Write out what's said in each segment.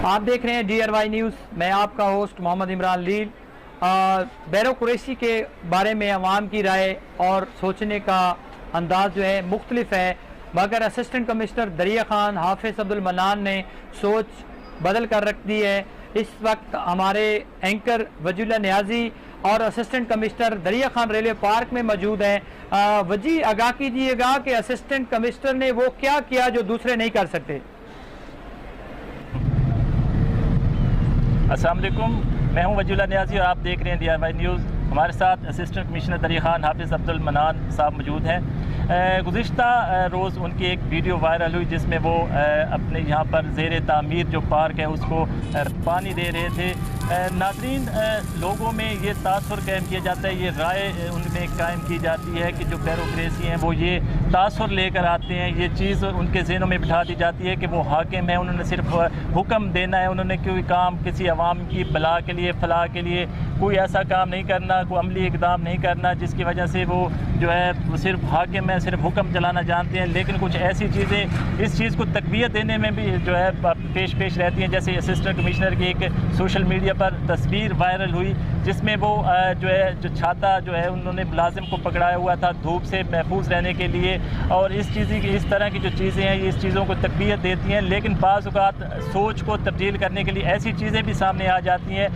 आप देख रहे हैं DRY न्यूज़। मैं आपका होस्ट मोहम्मद इमरान लील। ब्यूरोक्रेसी के बारे में अवाम की राय और सोचने का अंदाज जो है मुख्तलिफ है, मगर असिस्टेंट कमिश्नर दरिया खान हाफिज़ अब्दुल मन्नान ने सोच बदल कर रख दी है। इस वक्त हमारे एंकर वजीउल्लाह नियाजी और असिस्टेंट कमिश्नर दरिया खान रेलवे पार्क में मौजूद हैं। वजी आगाह कीजिएगा कि असिस्टेंट कमिश्नर ने वो क्या किया जो दूसरे नहीं कर सकते। अस्सलाम वालेकुम, मैं हूं वजीउल्लाह नियाजी और आप देख रहे हैं DRY न्यूज़। हमारे साथ असिस्टेंट कमिश्नर दरिया खान हाफिज़ अब्दुल मन्नान साहब मौजूद हैं। गुज़िश्ता रोज़ उनकी एक वीडियो वायरल हुई जिसमें वो अपने यहाँ पर ज़ेर तामीर जो पार्क है उसको पानी दे रहे थे। नाज़रीन, लोगों में ये तासुर कायम किया जाता है, ये राय उनमें कायम की जाती है कि जो ब्यूरोक्रेसी हैं वो ये तासुर लेकर आते हैं, ये चीज़ उनके ज़हनों में बिठा दी जाती है कि वो हाकिम है, उन्होंने सिर्फ हुक्म देना है, उन्होंने कोई काम किसी अवाम की भला के लिए फलाह के लिए कोई ऐसा काम नहीं करना, कोई अमली इकदाम नहीं करना जिसकी वजह से वो जो है वो सिर्फ हाकिम है, सिर्फ हुक्म चलाना जानते हैं। लेकिन कुछ ऐसी चीज़ें इस चीज़ को तक़वियत देने में भी जो है पेश रहती हैं। जैसे असिस्टेंट कमिश्नर की एक सोशल मीडिया पर तस्वीर वायरल हुई जिसमें वो जो है जो छाता जो है उन्होंने मुलाजिम को पकड़ाया हुआ था धूप से महफूज रहने के लिए, और इस तरह की जो चीज़ें हैं ये इस चीज़ों को तक़वियत देती हैं। लेकिन बाज़ औक़ात सोच को तब्दील करने के लिए ऐसी चीज़ें भी सामने आ जाती हैं।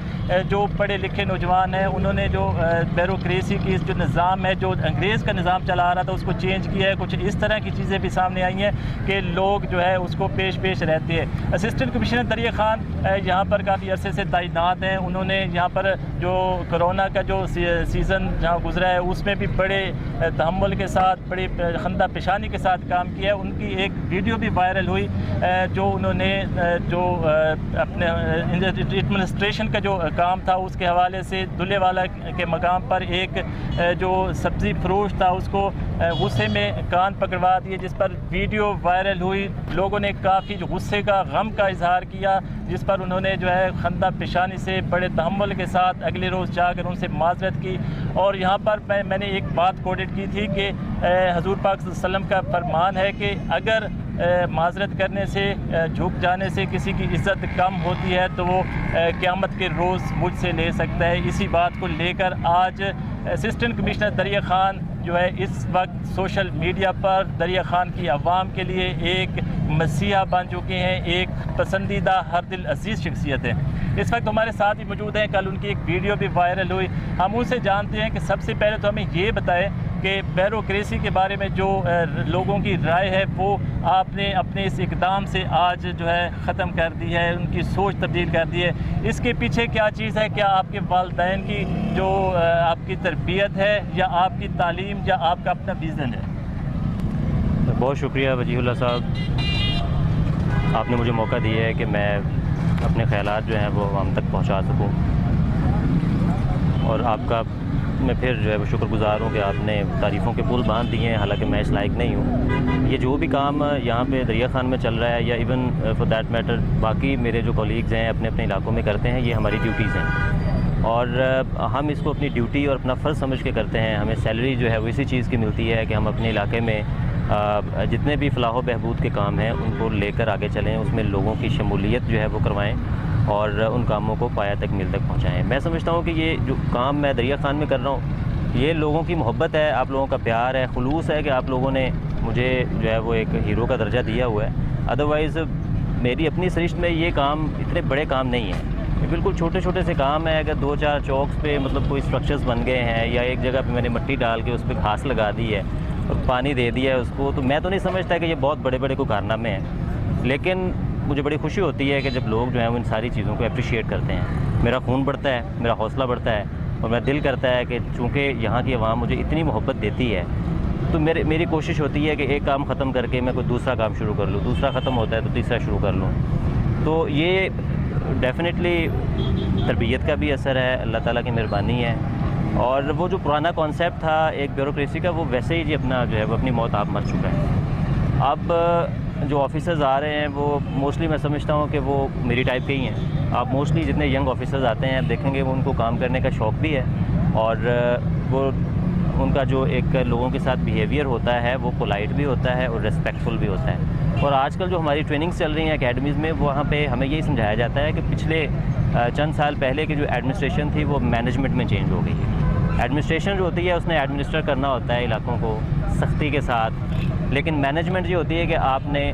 जो पढ़े लिखे नौजवान हैं उन्होंने जो ब्यूरोक्रेसी की जो निज़ाम है, जो अंग्रेज़ का निज़ाम चला आ रहा था उसको चेंज किया है। कुछ इस तरह की चीज़ें भी सामने आई हैं कि लोग जो है उसको पेश रहते हैं। असिस्टेंट कमिश्नर दरिया खान यहाँ पर काफ़ी अरसे से तैनात हैं। उन्होंने यहाँ पर जो कोरोना का जो सीज़न जहाँ गुजरा है उसमें भी बड़े तहम्मुल के साथ, बड़ी खंदा पेशानी के साथ काम किया है। उनकी एक वीडियो भी वायरल हुई जो उन्होंने जो अपने एडमिनिस्ट्रेशन का जो काम था उसके हवाले से दुल्हेवाला के मकाम पर एक जो सब्ज़ी फरोश था उसको गुस्से में कान पकड़वा दिए, जिस पर वीडियो वायरल हुई। लोगों ने काफ़ी जो गुस्से का गम का इजहार किया, जिस पर उन्होंने जो है खंदा पेशानी से बड़े तहम्मुल के साथ अगले रोज़ जाकर उनसे माज़रत की। और यहाँ पर मैंने एक बात कोटेड की थी कि हज़ूर पाक सल्लल्लाहु अलैहि वसल्लम का फरमान है कि अगर माज़रत करने से झुक जाने से किसी की इज़्ज़त कम होती है तो वो क़यामत के रोज़ मुझसे ले सकता है। इसी बात को लेकर आज असिस्टेंट कमिश्नर दरिया खान जो है इस वक्त सोशल मीडिया पर दरिया खान की आवाम के लिए एक मसीहा बन चुके हैं, एक पसंदीदा हर दिल अजीज़ शख्सियत है। इस वक्त हमारे साथ ही मौजूद हैं। कल उनकी एक वीडियो भी वायरल हुई। हम उनसे जानते हैं कि सबसे पहले तो हमें ये बताएं कि ब्यूरोक्रेसी के बारे में जो लोगों की राय है वो आपने अपने इस इक़दाम से आज जो है ख़त्म कर दी है, उनकी सोच तब्दील कर दी है। इसके पीछे क्या चीज़ है? क्या आपके वालिदैन की जो आपकी तरबियत है, या आपकी तालीम, या आपका अपना विज़न है? बहुत शुक्रिया वजीहुल्लाह साहब, आपने मुझे मौका दिया है कि मैं अपने ख़यालात जो हैं वो आवाम तक पहुंचा सकूं। और आपका मैं फिर जो है वो शुक्रगुज़ार हूँ कि आपने तारीफ़ों के पुल बांध दिए हैं, हालांकि मैं इस लायक नहीं हूँ। ये जो भी काम यहाँ पे दरिया खान में चल रहा है, या इवन फॉर दैट मैटर बाकी मेरे जो कॉलीग्स हैं अपने अपने इलाकों में करते हैं, ये हमारी ड्यूटीज़ हैं और हम इसको अपनी ड्यूटी और अपना फ़र्ज़ समझ के करते हैं। हमें सैलरी जो है वो इसी चीज़ की मिलती है कि हम अपने इलाके में जितने भी फ़लाह बहबूद के काम हैं उनको लेकर आगे चलें, उसमें लोगों की शमूलियत जो है वो करवाएं और उन कामों को पाया तक मिल तक पहुँचाएँ। मैं समझता हूँ कि ये जो काम मैं दरिया खान में कर रहा हूँ ये लोगों की मोहब्बत है, आप लोगों का प्यार है, खुलूस है कि आप लोगों ने मुझे जो है वो एक हीरो का दर्जा दिया हुआ है। अदरवाइज़ मेरी अपनी सरिश्त में ये काम इतने बड़े काम नहीं हैं, ये बिल्कुल छोटे छोटे से काम है। अगर 2-4 चौक्स पे मतलब कोई स्ट्रक्चर्स बन गए हैं, या एक जगह पे मैंने मिट्टी डाल के उस पर घास लगा दी है और पानी दे दिया है उसको, तो मैं तो नहीं समझता कि ये बहुत बड़े बड़े कोई कारनामे हैं। लेकिन मुझे बड़ी खुशी होती है कि जब लोग जो हैं वो इन सारी चीज़ों को अप्रिशिएट करते हैं। मेरा खून बढ़ता है, मेरा हौसला बढ़ता है, और मेरा दिल करता है कि चूँकि यहाँ की आवाम मुझे इतनी मोहब्बत देती है तो मेरी कोशिश होती है कि एक काम ख़त्म करके मैं कोई दूसरा काम शुरू कर लूँ, दूसरा ख़त्म होता है तो तीसरा शुरू कर लूँ। तो ये डेफ़िनेटली तरबियत का भी असर है, अल्लाह ताला की मेहरबानी है। और वो जो पुराना कॉन्सेप्ट था एक ब्यूरोक्रेसी का, वो वैसे ही जी अपना जो है वो अपनी मौत आप मर चुका है। अब जो ऑफिसर्स आ रहे हैं वो मोस्टली मैं समझता हूँ कि वो मेरी टाइप के ही हैं। आप मोस्टली जितने यंग ऑफिसर्स आते हैं आप देखेंगे वो उनको काम करने का शौक़ भी है, और वो उनका जो एक लोगों के साथ बिहेवियर होता है वो पोलाइट भी होता है और रिस्पेक्टफुल भी होता है। और आजकल जो हमारी ट्रेनिंग्स चल रही हैं एकेडमीज़ में, वहाँ पे हमें यही समझाया जाता है कि पिछले चंद साल पहले की जो एडमिनिस्ट्रेशन थी वो मैनेजमेंट में चेंज हो गई है। एडमिनिस्ट्रेशन जो होती है उसने एडमिनिस्टर करना होता है इलाकों को सख्ती के साथ, लेकिन मैनेजमेंट ये होती है कि आपने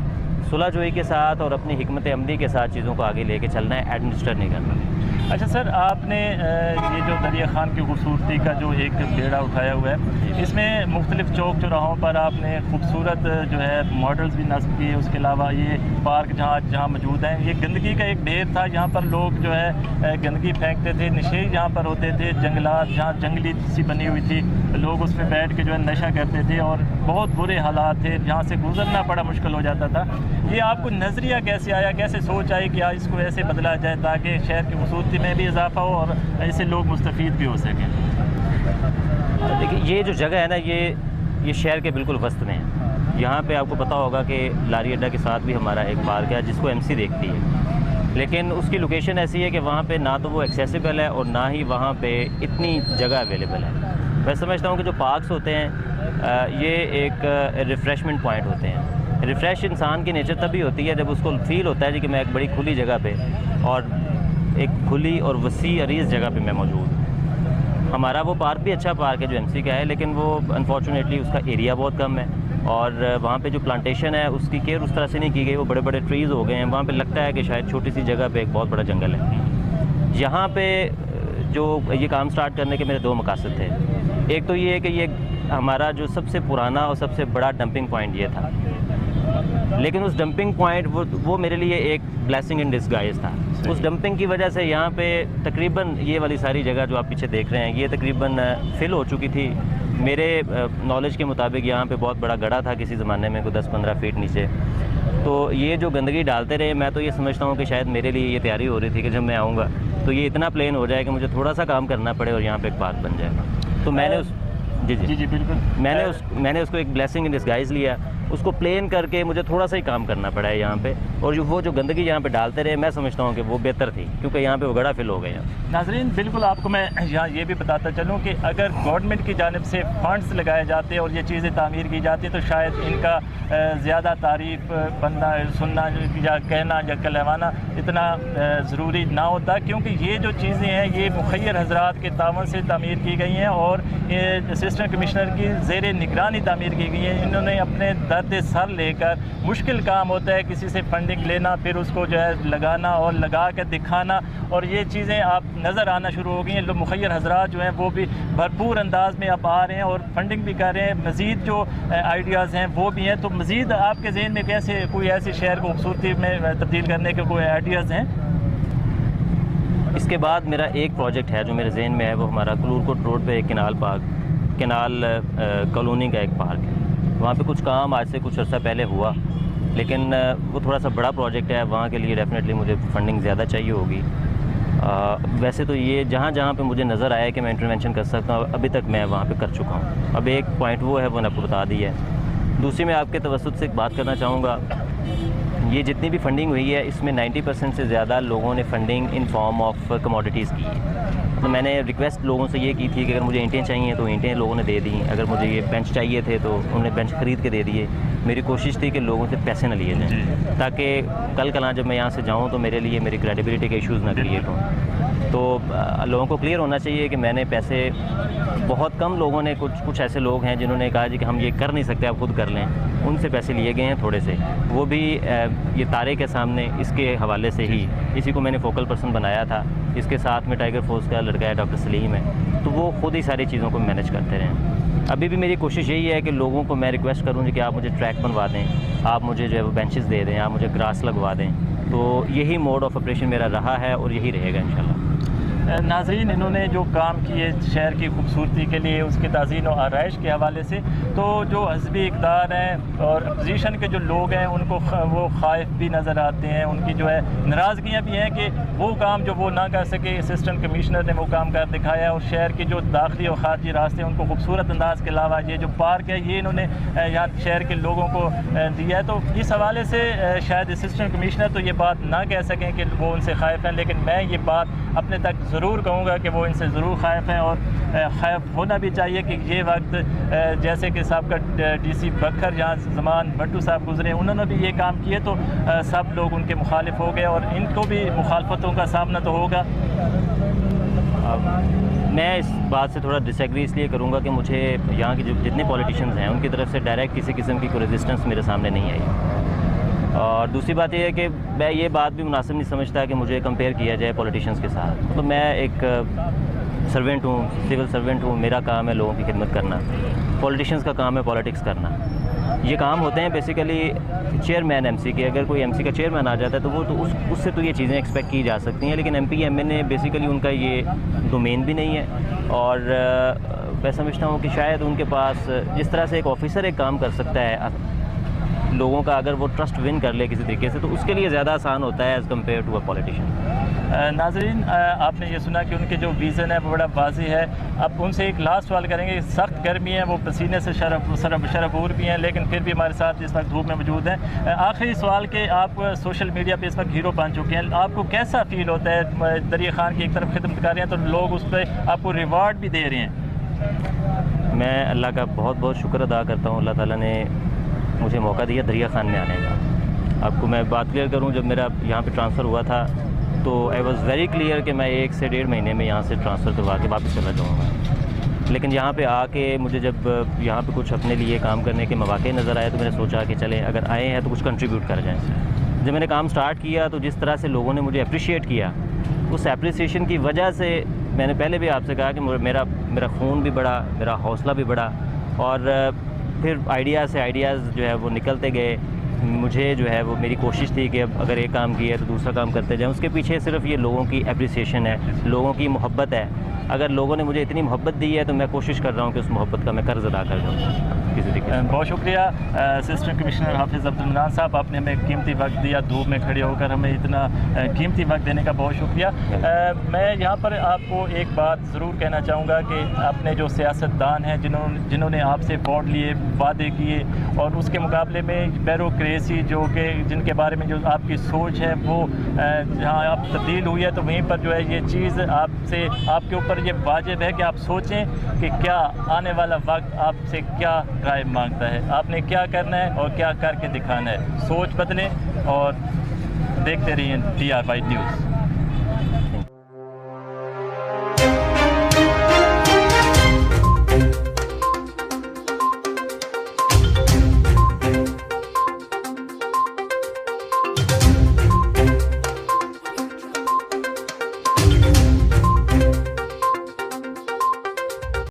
सुलहजोई के साथ और अपनी हिकमत अमली के साथ चीज़ों को आगे लेके चलना है, एडमिनिस्टर नहीं करना। अच्छा सर, आपने ये जो दरिया खान की खूबसूरती का जो एक बेड़ा उठाया हुआ है, इसमें मुख्तलिफ चौक चौराहों पर आपने खूबसूरत जो है मॉडल्स भी नस्ब किए। उसके अलावा ये पार्क जहाँ मौजूद हैं, ये गंदगी का एक ढेर था, यहाँ पर लोग जो है गंदगी फेंकते थे, नशे यहाँ पर होते थे, जंगलात जहाँ जंगली सी बनी हुई थी, लोग उस पर बैठ के जो है नशा करते थे और बहुत बुरे हालात थे, जहाँ से गुजरना बड़ा मुश्किल हो जाता था। ये आपको नज़रिया कैसे आया, कैसे सोच आई कि इसको ऐसे बदला जाए ताकि शहर की खूबसूरती में भी इजाफा हो और ऐसे लोग मुस्तफ़ीद भी हो सकें? देखिए, ये जो जगह है ना, ये शहर के बिल्कुल वस्त में है। यहाँ पे आपको पता होगा कि लारी अड्डा के साथ भी हमारा एक पार्क है जिसको एमसी देखती है, लेकिन उसकी लोकेशन ऐसी है कि वहाँ पे ना तो वो एक्सेसिबल है और ना ही वहाँ पे इतनी जगह अवेलेबल है। मैं समझता हूँ कि जो पार्क्स होते हैं ये एक रिफ़्रेशमेंट पॉइंट होते हैं। रिफ़्रेश इंसान की नेचर तभी होती है जब उसको फील होता है कि मैं एक बड़ी खुली जगह पे और एक खुली और वसी अरीज़ जगह पे मैं मौजूद हूँ। हमारा वो पार्क भी अच्छा पार्क है जो एमसी का है, लेकिन वो अनफॉर्चुनेटली उसका एरिया बहुत कम है और वहाँ पे जो प्लांटेशन है उसकी केयर उस तरह से नहीं की गई। वो बड़े बड़े ट्रीज़ हो गए हैं, वहाँ पे लगता है कि शायद छोटी सी जगह पे एक बहुत बड़ा जंगल है। यहाँ पे जो ये काम स्टार्ट करने के मेरे दो मकासद थे। एक तो ये है कि ये हमारा जो सबसे पुराना और सबसे बड़ा डंपिंग पॉइंट ये था, लेकिन उस डंपिंग पॉइंट वो मेरे लिए एक ब्लेसिंग इन डिस्गाइज था। उस डंपिंग की वजह से यहाँ पे तकरीबन ये वाली सारी जगह जो आप पीछे देख रहे हैं ये तकरीबन फिल हो चुकी थी। मेरे नॉलेज के मुताबिक यहाँ पे बहुत बड़ा गड्ढा था किसी ज़माने में, कोई 10-15 फीट नीचे। तो ये जो गंदगी डालते रहे, मैं तो ये समझता हूँ कि शायद मेरे लिए ये तैयारी हो रही थी कि जब मैं आऊँगा तो ये इतना प्लेन हो जाए कि मुझे थोड़ा सा काम करना पड़े और यहाँ पर एक पार्क बन जाएगा। तो मैंने जी बिल्कुल मैंने उसको एक ब्लेसिंग इन डिस्गाइज लिया, उसको प्लेन करके मुझे थोड़ा सा ही काम करना पड़ा है यहाँ पे। और वो जो गंदगी यहाँ पे डालते रहे, मैं समझता हूँ कि वो बेहतर थी क्योंकि यहाँ पे वो गड़ा फिल हो गया। नाज़रीन, बिल्कुल आपको मैं यहाँ ये भी बताता चलूँ कि अगर गवर्नमेंट की जानिब से फ़ंड्स लगाए जाते और ये चीज़ें तामीर की जाती तो शायद इनका ज़्यादा तारीफ़ बनना, सुनना या कहना या कहलवाना इतना ज़रूरी ना होता, क्योंकि ये जो चीज़ें हैं ये मुखय्यर हज़रात के तावन से तामीर की गई हैं और असिस्टेंट कमिश्नर की ज़ेर निगरानी तामीर की गई है। इन्होंने अपने दर्द सर लेकर, मुश्किल काम होता है किसी से फंडिंग लेना, फिर उसको जो है लगाना और लगा कर दिखाना, और ये चीज़ें आप नज़र आना शुरू हो गई हैं। लोग मुखय्यर हज़रात जो हैं वो भी भरपूर अंदाज में अब आ रहे हैं और फंडिंग भी कर रहे हैं। मज़ीद जो आइडियाज़ हैं वो भी हैं। तो मज़ीद आपके जहन में कैसे कोई ऐसे शहर को खूबसूरती में तब्दील करने के कोई आइडियाज़ हैं? इसके बाद मेरा एक प्रोजेक्ट है जो मेरे जहन में है, वो हमारा कलूरकोट रोड पे एक कैनाल कॉलोनी का एक पार्क है। वहाँ पे कुछ काम आज से कुछ अर्सा पहले हुआ, लेकिन वो थोड़ा सा बड़ा प्रोजेक्ट है। वहाँ के लिए डेफिनेटली मुझे फंडिंग ज़्यादा चाहिए होगी। वैसे तो ये जहाँ पे मुझे नज़र आया कि मैं इंटरवेंशन कर सकता हूँ, अभी तक मैं वहाँ पे कर चुका हूँ। अब एक पॉइंट वो है, वो मैंने आपको बता दी है। दूसरी मैं आपके तवज्जुह से एक बात करना चाहूँगा, ये जितनी भी फंडिंग हुई है इसमें 90% से ज़्यादा लोगों ने funding in form of commodities की है। तो मैंने रिक्वेस्ट लोगों से ये की थी कि अगर मुझे ईंटें चाहिए तो ईंटें लोगों ने दे दी, अगर मुझे ये बेंच चाहिए थे तो उन्होंने बेंच ख़रीद के दे दिए। मेरी कोशिश थी कि लोगों से पैसे न लिए जाएँ ताकि कल कल जब मैं यहाँ से जाऊँ तो मेरे लिए मेरी क्रेडिबिलिटी के इश्यूज़ ना क्रिएट हों। तो लोगों को क्लियर होना चाहिए कि मैंने पैसे, बहुत कम लोगों ने, कुछ ऐसे लोग हैं जिन्होंने कहा जी कि हम ये कर नहीं सकते, आप खुद कर लें, उनसे पैसे लिए गए हैं थोड़े से, वो भी ये तारे के सामने इसके हवाले से ही। इसी को मैंने फोकल पर्सन बनाया था, इसके साथ में टाइगर फोर्स का लड़का है डॉक्टर सलीम है, तो वो खुद ही सारी चीज़ों को मैनेज करते रहें। अभी भी मेरी कोशिश यही है कि लोगों को मैं रिक्वेस्ट करूँ कि आप मुझे ट्रैक बनवा दें, आप मुझे जो है वो बेंचेस दे दें, आप मुझे ग्रास लगवा दें। तो यही मोड ऑफ ऑपरेशन मेरा रहा है और यही रहेगा इंशाल्लाह। नाज़रीन, इन्होंने जो काम किए शहर की खूबसूरती के लिए, उसके ताज़ीन और आराइश के हवाले से, तो जो हज़बी इक़्तिदार हैं और अपोजिशन के जो लोग हैं उनको वो खाइफ भी नज़र आते हैं। उनकी जो है नाराज़गियाँ भी हैं कि वो काम जो वो ना कर सके, असिस्टेंट कमिश्नर ने वो काम कर दिखाया। और शहर के जो दाखिली और खारजी रास्ते उनको खूबसूरत अंदाज़ के अलावा ये जो पार्क है ये इन्होंने यहाँ शहर के लोगों को दिया है। तो इस हवाले से शायद असिस्टेंट कमिश्नर तो ये बात ना कह सकें कि वो उनसे खाइफ हैं, लेकिन मैं ये बात अपने तक ज़रूर कहूँगा कि वो इनसे ज़रूर ख़ाइफ़ हैं, और ख़ाइफ़ होना भी चाहिए कि ये वक्त जैसे कि साहब DC बखर जहाँ ज़मान भट्टू साहब गुजरे, उन्होंने भी ये काम किए तो सब लोग उनके मुखालिफ हो गए, और इनको भी मुखालफतों का सामना तो होगा। मैं इस बात से थोड़ा डिसएग्री इसलिए करूँगा कि मुझे यहाँ के जो जितने पॉलिटिशियंस हैं उनकी तरफ से डायरेक्ट किसी किस्म की कोई रेजिस्टेंस मेरे सामने नहीं आई। और दूसरी बात यह है कि मैं ये बात भी मुनासिब नहीं समझता कि मुझे कंपेयर किया जाए पॉलिटिशियंस के साथ। तो मैं एक सर्वेंट हूँ, सिविल सर्वेंट हूँ, मेरा काम है लोगों की खिदमत करना, पॉलिटिशियंस का काम है पॉलिटिक्स करना। ये काम होते हैं बेसिकली चेयरमैन MC के। अगर कोई MC का चेयरमैन आ जाता है तो वो तो उससे तो ये चीज़ें एक्सपेक्ट की जा सकती हैं, लेकिन MP MNA बेसिकली उनका ये डोमेन भी नहीं है। और मैं समझता हूँ कि शायद उनके पास जिस तरह से एक ऑफिसर एक काम कर सकता है लोगों का, अगर वो ट्रस्ट विन कर ले किसी तरीके से, तो उसके लिए ज़्यादा आसान होता है as compare to a politician. नाज़रीन, आपने ये सुना कि उनके जो विज़न है वो बड़ा वाज़ी है। अब उनसे एक लास्ट सवाल करेंगे। सख्त गर्मी है, वो पसीने से शरबूर भी हैं, लेकिन फिर भी हमारे साथ इस वक्त धूप में मौजूद हैं। आखिरी सवाल के, आप सोशल मीडिया पे इस वक्त हीरो बन चुके हैं, आपको कैसा फ़ील होता है? दरिया खान की एक तरफ खिदमत कर रहे हैं तो लोग उस पर आपको रिवार्ड भी दे रहे हैं। मैं अल्लाह का बहुत बहुत शुक्र अदा करता हूँ, अल्लाह ताला ने मुझे मौका दिया दरिया खान में आने का। आपको मैं बात क्लियर करूँ, जब मेरा यहाँ पे ट्रांसफ़र हुआ था तो आई वॉज़ वेरी क्लियर कि मैं 1 से 1.5 महीने में यहाँ से ट्रांसफ़र करवा के वापस चला जाऊँगा। लेकिन यहाँ पे आके मुझे जब यहाँ पे कुछ अपने लिए काम करने के मौके नज़र आए तो मैंने सोचा कि चलें, अगर आए हैं तो कुछ कंट्रीब्यूट कर जाएँ। जब मैंने काम स्टार्ट किया तो जिस तरह से लोगों ने मुझे अप्रिशिएट किया, उस एप्रिसिएशन की वजह से मैंने पहले भी आपसे कहा कि मेरा खून भी बढ़ा, मेरा हौसला भी बढ़ा, और फिर आइडियाज़ से आइडियाज़ जो है वो निकलते गए। मुझे जो है वो मेरी कोशिश थी कि अब अगर एक काम किया है तो दूसरा काम करते जाएं। उसके पीछे सिर्फ ये लोगों की एप्रिसिएशन है, लोगों की मोहब्बत है। अगर लोगों ने मुझे इतनी मोहब्बत दी है तो मैं कोशिश कर रहा हूँ कि उस मोहब्बत का मैं कर्ज अदा कर दूँ किसी तरीके से। बहुत शुक्रिया असिस्टेंट कमिश्नर हाफिज़ अब्दुल मनान साहब, आपने हमें कीमती वक्त दिया, धूप में खड़े होकर हमें इतना कीमती वक्त देने का बहुत शुक्रिया। मैं यहाँ पर आपको एक बात ज़रूर कहना चाहूँगा कि अपने जो सियासतदान हैं जिन्होंने आपसे वोट लिए, वादे किए, और उसके मुकाबले में ब्यूरोक्रेसी जो कि जिनके बारे में जो आपकी सोच है वो जहाँ आप तब्दील हुई है, तो वहीं पर जो है ये चीज़ आपके ऊपर ये वाजिब है कि आप सोचें कि क्या आने वाला वक्त आपसे क्या राय मांगता है, आपने क्या करना है और क्या करके दिखाना है। सोच बदलें और देखते रहिए DRY न्यूज़।